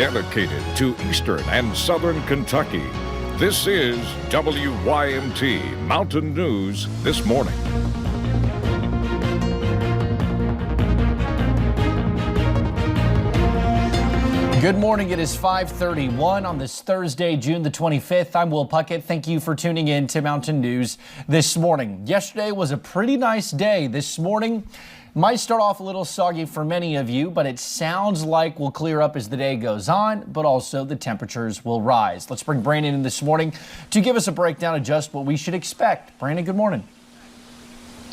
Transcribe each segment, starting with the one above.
dedicated to Eastern and Southern Kentucky. This is WYMT Mountain News This Morning. Good morning. It is 5:31 on this Thursday, June the 25th. I'm Will Puckett. Thank you for tuning in to Mountain News This Morning. Yesterday was a pretty nice day. This morning might start off a little soggy for many of you, but it sounds like we'll clear up as the day goes on, but also the temperatures will rise. Let's bring Brandon in this morning to give us a breakdown of just what we should expect. Brandon, good morning.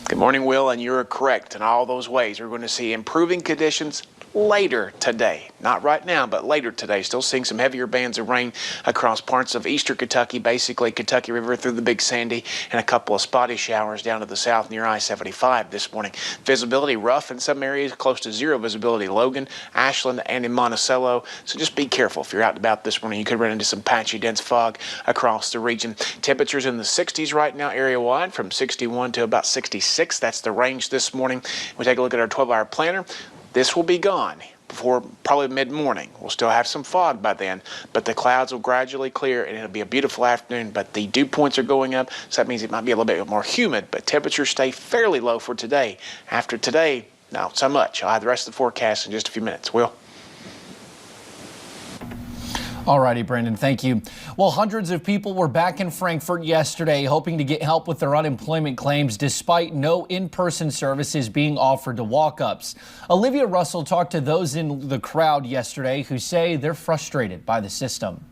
Good morning, Will, and you're correct in all those ways. We're going to see improving conditions later today. Not right now, but later today. Still seeing some heavier bands of rain across parts of eastern Kentucky, basically Kentucky River through the Big Sandy, and a couple of spotty showers down to the south near I-75 this morning. Visibility rough in some areas, close to zero visibility. Logan, Ashland, and in Monticello. So just be careful if you're out and about this morning. You could run into some patchy, dense fog across the region. Temperatures in the 60s right now area-wide, from 61 to about 66. That's the range this morning. We take a look at our 12-hour planner. This will be gone before probably mid-morning. We'll still have some fog by then, but the clouds will gradually clear and it'll be a beautiful afternoon, but the dew points are going up, so that means it might be a little bit more humid, but temperatures stay fairly low for today. After today, not so much. I'll have the rest of the forecast in just a few minutes. Will? All righty, Brandon, thank you. Well, hundreds of people were back in Frankfort yesterday hoping to get help with their unemployment claims despite no in-person services being offered to walk-ups. Olivia Russell talked to those in the crowd yesterday who say they're frustrated by the system.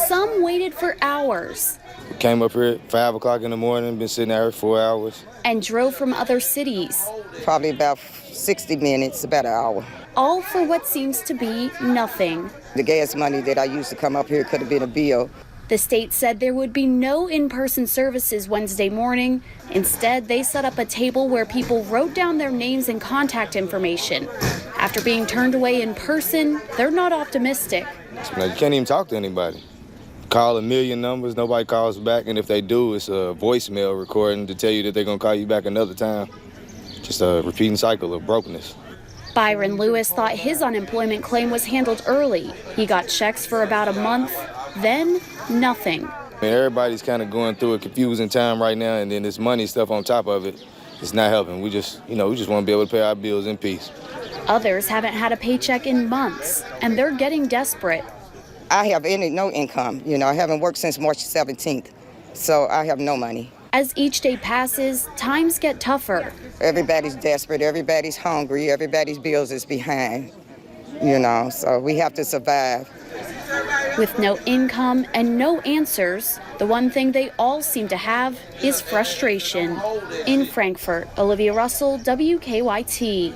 Some waited for hours. Came up here at 5 o'clock in the morning, been sitting there for 4 hours. And drove from other cities. Probably about 60 minutes, about an hour. All for what seems to be nothing. The gas money that I used to come up here could have been a bill. The state said there would be no in-person services Wednesday morning. Instead, they set up a table where people wrote down their names and contact information. After being turned away in person, they're not optimistic. You can't even talk to anybody. Call a million numbers, nobody calls back, and if they do, it's a voicemail recording to tell you that they're going to call you back another time. Just a repeating cycle of brokenness. Byron Lewis thought his unemployment claim was handled early. He got checks for about a month, then nothing. Everybody's kind of going through a confusing time right now, and then this money stuff on top of it, it's not helping. We just want to be able to pay our bills in peace. Others haven't had a paycheck in months, and they're getting desperate. I have no income. I haven't worked since March 17th, so I have no money. As each day passes, times get tougher. Everybody's desperate, everybody's hungry, everybody's bills is behind, so we have to survive. With no income and no answers, the one thing they all seem to have is frustration. In Frankfort, Olivia Russell, WKYT.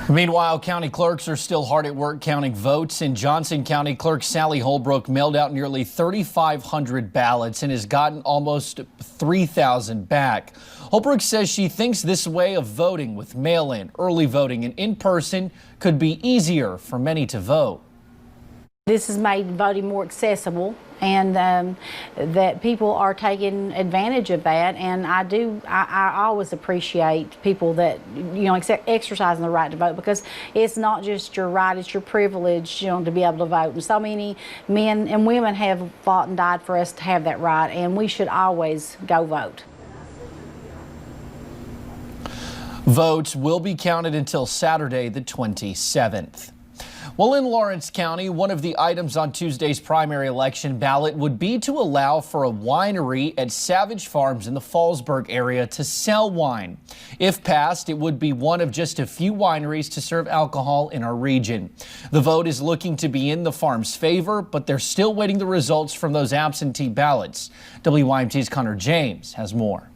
Meanwhile, county clerks are still hard at work counting votes. In Johnson County, Clerk Sally Holbrook mailed out nearly 3,500 ballots and has gotten almost 3,000 back. Holbrook says she thinks this way of voting with mail-in, early voting, and in-person could be easier for many to vote. This has made voting more accessible, and that people are taking advantage of that. And I always appreciate people that exercising the right to vote, because it's not just your right, it's your privilege, to be able to vote. And so many men and women have fought and died for us to have that right, and we should always go vote. Votes will be counted until Saturday, the 27th. Well, in Lawrence County, one of the items on Tuesday's primary election ballot would be to allow for a winery at Savage Farms in the Fallsburg area to sell wine. If passed, it would be one of just a few wineries to serve alcohol in our region. The vote is looking to be in the farm's favor, but they're still waiting the results from those absentee ballots. WYMT's Connor James has more.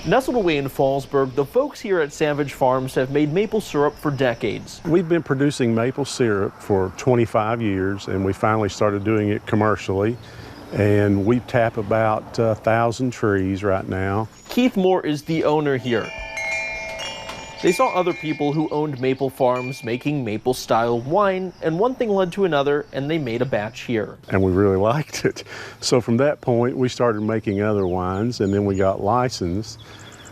Nestled away in Fallsburg, the folks here at Savage Farms have made maple syrup for decades. We've been producing maple syrup for 25 years, and we finally started doing it commercially. And we tap about 1,000 trees right now. Keith Moore is the owner here. They saw other people who owned maple farms making maple-style wine, and one thing led to another, and they made a batch here. And we really liked it. So from that point, we started making other wines, and then we got licensed.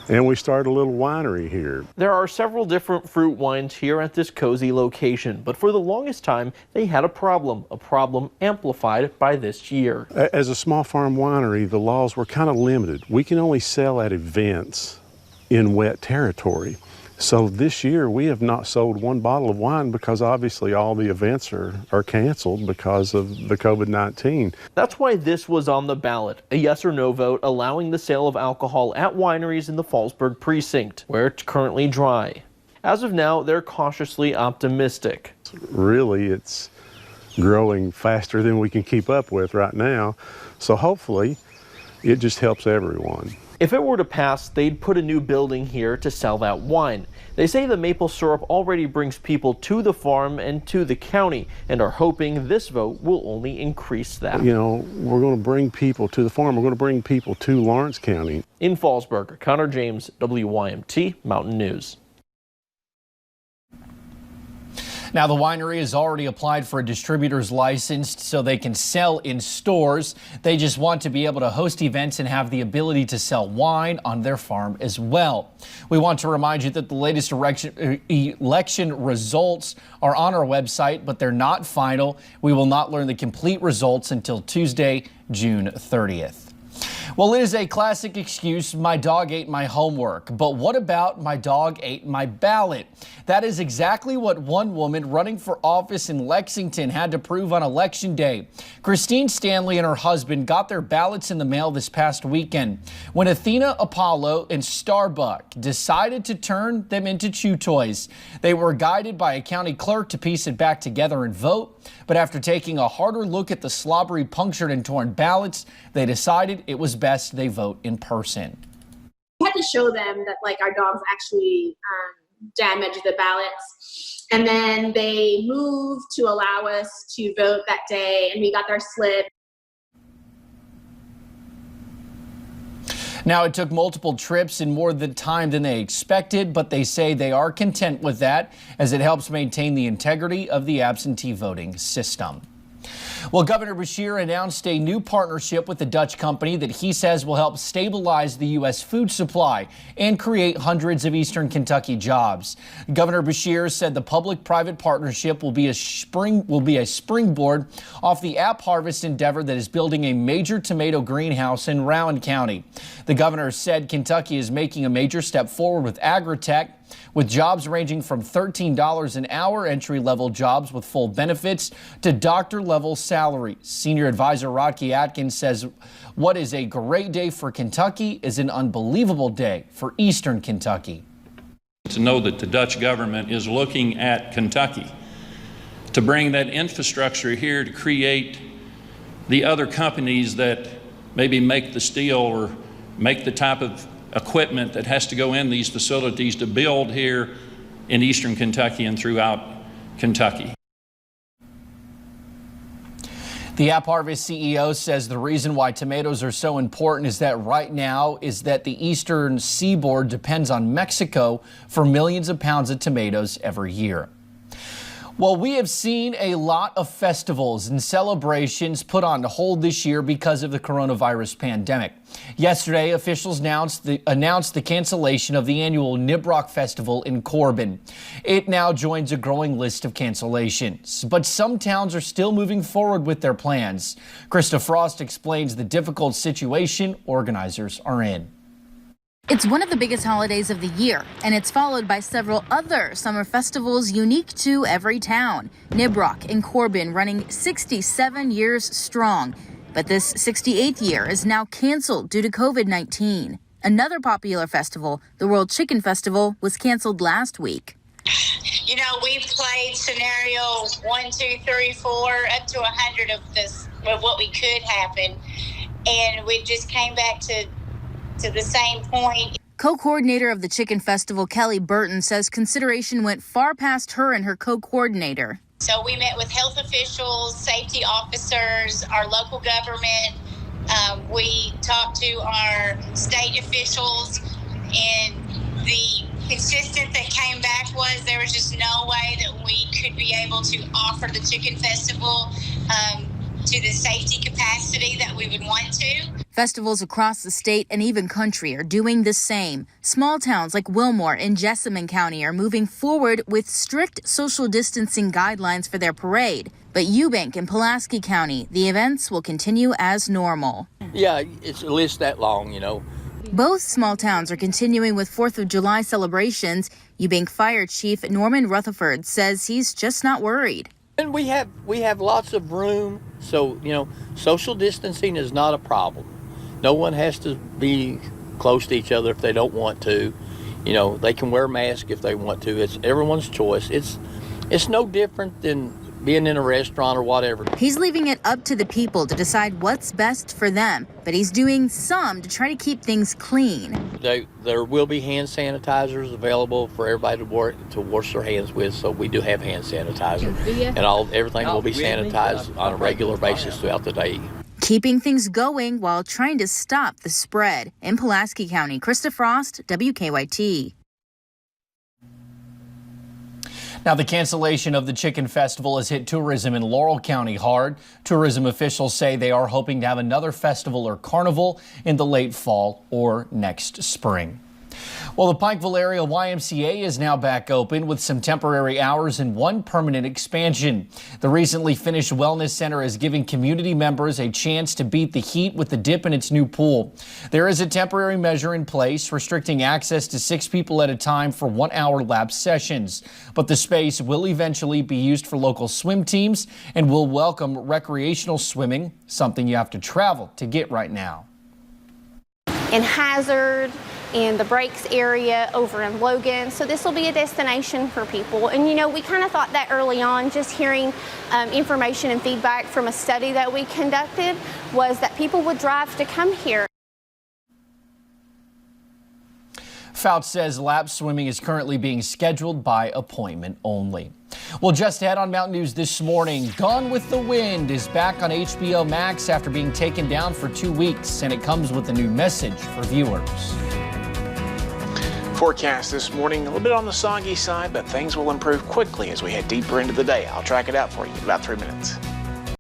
And we started a little winery here. There are several different fruit wines here at this cozy location, but for the longest time, they had a problem amplified by this year. As a small farm winery, the laws were kind of limited. We can only sell at events in wet territory. So this year we have not sold one bottle of wine because obviously all the events are canceled because of the COVID-19. That's why this was on the ballot, a yes or no vote allowing the sale of alcohol at wineries in the Fallsburg precinct, where it's currently dry. As of now, they're cautiously optimistic. Really, it's growing faster than we can keep up with right now. So hopefully it just helps everyone. If it were to pass, they'd put a new building here to sell that wine. They say the maple syrup already brings people to the farm and to the county, and are hoping this vote will only increase that. You know, we're going to bring people to the farm. We're going to bring people to Lawrence County. In Fallsburg, Connor James, WYMT Mountain News. Now, the winery has already applied for a distributor's license so they can sell in stores. They just want to be able to host events and have the ability to sell wine on their farm as well. We want to remind you that the latest election results are on our website, but they're not final. We will not learn the complete results until Tuesday, June 30th. Well, it is a classic excuse, my dog ate my homework. But what about my dog ate my ballot? That is exactly what one woman running for office in Lexington had to prove on Election Day. Christine Stanley and her husband got their ballots in the mail this past weekend when Athena, Apollo, and Starbuck decided to turn them into chew toys. They were guided by a county clerk to piece it back together and vote. But after taking a harder look at the slobbery, punctured, and torn ballots, they decided it was best they vote in person. We had to show them that our dogs actually damaged the ballots. And then they moved to allow us to vote that day, and we got our slip. Now, it took multiple trips and more time than they expected, but they say they are content with that as it helps maintain the integrity of the absentee voting system. Well, Governor Beshear announced a new partnership with the Dutch company that he says will help stabilize the U.S. food supply and create hundreds of Eastern Kentucky jobs. Governor Beshear said the public-private partnership will be a springboard off the App Harvest endeavor that is building a major tomato greenhouse in Rowan County. The governor said Kentucky is making a major step forward with Agrotech, with jobs ranging from $13 an hour entry-level jobs with full benefits to doctor-level salaries. Senior advisor Rodkey Atkins says what is a great day for Kentucky is an unbelievable day for Eastern Kentucky. To know that the Dutch government is looking at Kentucky to bring that infrastructure here to create the other companies that maybe make the steel or make the type of equipment that has to go in these facilities to build here in Eastern Kentucky and throughout Kentucky. The App Harvest CEO says the reason why tomatoes are so important is that right now is that the eastern seaboard depends on Mexico for millions of pounds of tomatoes every year. Well, we have seen a lot of festivals and celebrations put on hold this year because of the coronavirus pandemic. Yesterday, officials announced the cancellation of the annual Nibrock Festival in Corbin. It now joins a growing list of cancellations, but some towns are still moving forward with their plans. Krista Frost explains the difficult situation organizers are in. It's one of the biggest holidays of the year, and it's followed by several other summer festivals unique to every town. Nibrock in Corbin running 67 years strong, but this 68th year is now canceled due to COVID-19. Another popular festival, the World Chicken Festival, was canceled last week. You know, we've played scenario 1, 2, 3, 4, up to 100 of what we could happen, and we just came back to the same point. Co-coordinator of the Chicken Festival, Kelly Burton, says consideration went far past her and her co-coordinator. So we met with health officials, safety officers, our local government. We talked to our state officials, and the consistent that came back was there was just no way that we could be able to offer the Chicken Festival to the safety capacity that we would want to. Festivals across the state and even country are doing the same. Small towns like Wilmore and Jessamine County are moving forward with strict social distancing guidelines for their parade. But Eubank and Pulaski County, the events will continue as normal. Yeah, it's at least that long, you know. Both small towns are continuing with 4th of July celebrations. Eubank Fire Chief Norman Rutherford says he's just not worried. And we have lots of room, so, you know, social distancing is not a problem. No one has to be close to each other if they don't want to. You know, they can wear masks if they want to. It's everyone's choice. It's no different than being in a restaurant or whatever. He's leaving it up to the people to decide what's best for them, but he's doing some to try to keep things clean. There will be hand sanitizers available for everybody to wash their hands with, so we do have hand sanitizer. And everything will be sanitized on a regular basis throughout the day. Keeping things going while trying to stop the spread. In Pulaski County, Krista Frost, WKYT. Now, the cancellation of the Chicken Festival has hit tourism in Laurel County hard. Tourism officials say they are hoping to have another festival or carnival in the late fall or next spring. Well, the Pikeville area YMCA is now back open with some temporary hours and one permanent expansion. The recently finished wellness center is giving community members a chance to beat the heat with the dip in its new pool. There is a temporary measure in place restricting access to 6 people at a time for 1-hour lap sessions. But the space will eventually be used for local swim teams and will welcome recreational swimming, something you have to travel to get right now. In Hazard, in the Breaks area over in Logan. So this will be a destination for people. And you know, we kind of thought that early on, just hearing information and feedback from a study that we conducted was that people would drive to come here. Fouts says lap swimming is currently being scheduled by appointment only. Well, just ahead on Mountain News this morning, Gone with the Wind is back on HBO Max after being taken down for 2 weeks, and it comes with a new message for viewers. Forecast this morning, a little bit on the soggy side, but things will improve quickly as we head deeper into the day. I'll track it out for you in about 3 minutes.